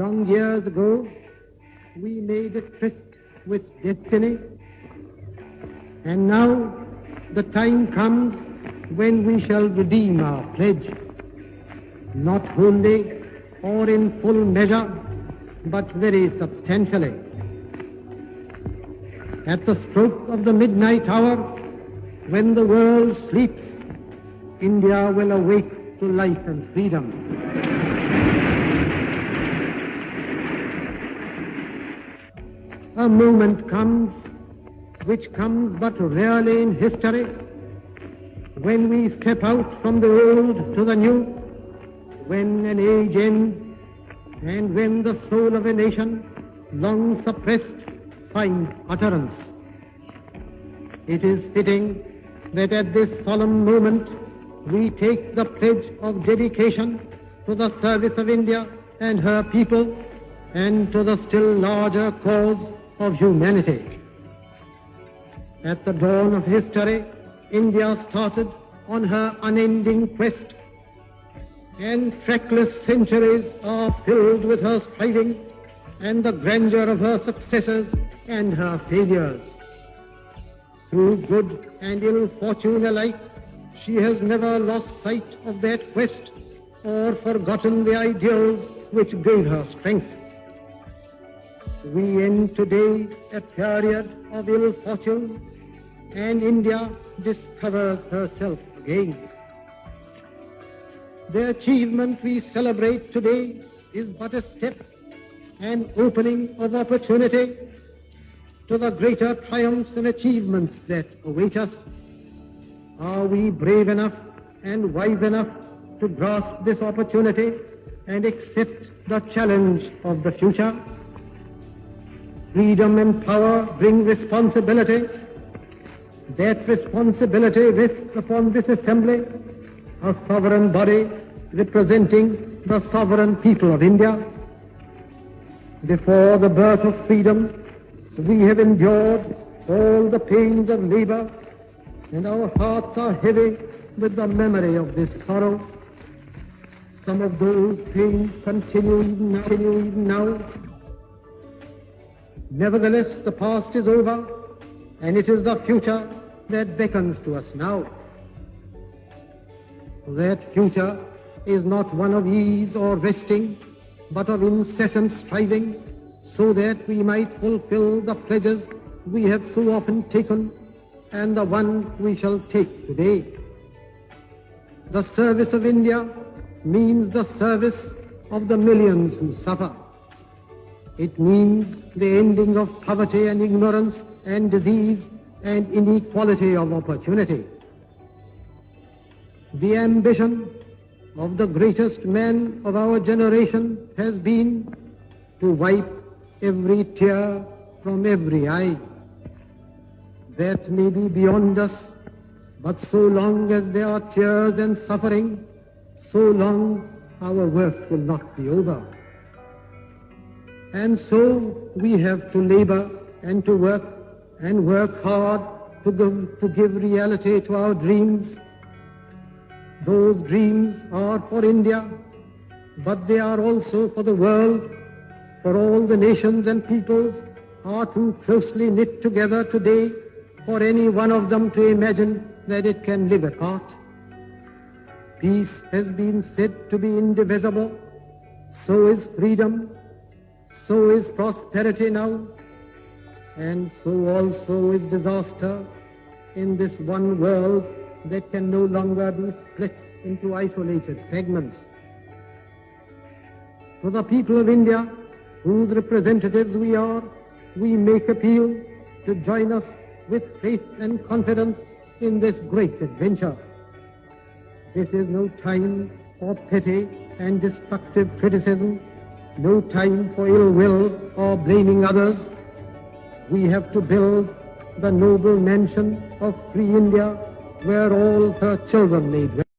Long years ago, we made a tryst with destiny, and now the time comes when we shall redeem our pledge, not wholly or in full measure, but very substantially. At the stroke of the midnight hour, when the world sleeps, India will awake to life and freedom. A moment comes, which comes but rarely in history, when we step out from the old to the new, when an age ends, and when the soul of a nation, long suppressed, finds utterance. It is fitting that at this solemn moment we take the pledge of dedication to the service of India and her people, and to the still larger cause of humanity. At the dawn of history, India started on her unending quest, and trackless centuries are filled with her striving and the grandeur of her successes and her failures. Through good and ill fortune alike, she has never lost sight of that quest or forgotten the ideals which gave her strength. We end today a period of ill fortune, and India discovers herself again. The achievement we celebrate today is but a step, an opening of opportunity to the greater triumphs and achievements that await us. Are we brave enough and wise enough to grasp this opportunity and accept the challenge of the future? Freedom and power bring responsibility. That responsibility rests upon this assembly, a sovereign body representing the sovereign people of India. Before the birth of freedom, we have endured all the pains of labor, and our hearts are heavy with the memory of this sorrow. Some of those pains continue even now. Nevertheless, the past is over, and it is the future that beckons to us now. That future is not one of ease or resting, but of incessant striving, so that we might fulfill the pledges we have so often taken, and the one we shall take today. The service of India means the service of the millions who suffer. It means the ending of poverty and ignorance and disease and inequality of opportunity. The ambition of the greatest man of our generation has been to wipe every tear from every eye. That may be beyond us, but so long as there are tears and suffering, so long our work will not be over. And so we have to labor and to work hard to give reality to our dreams. Those dreams are for India, but they are also for the world, for all the nations and peoples are too closely knit together today for any one of them to imagine that it can live apart. Peace has been said to be indivisible, so is freedom, so is prosperity now, and so also is disaster in this one world that can no longer be split into isolated fragments. To the people of India, whose representatives we are, we make appeal to join us with faith and confidence in this great adventure. This is no time for petty and destructive criticism, no time for ill will or blaming others. We have to build the noble mansion of free India where all her children may dwell.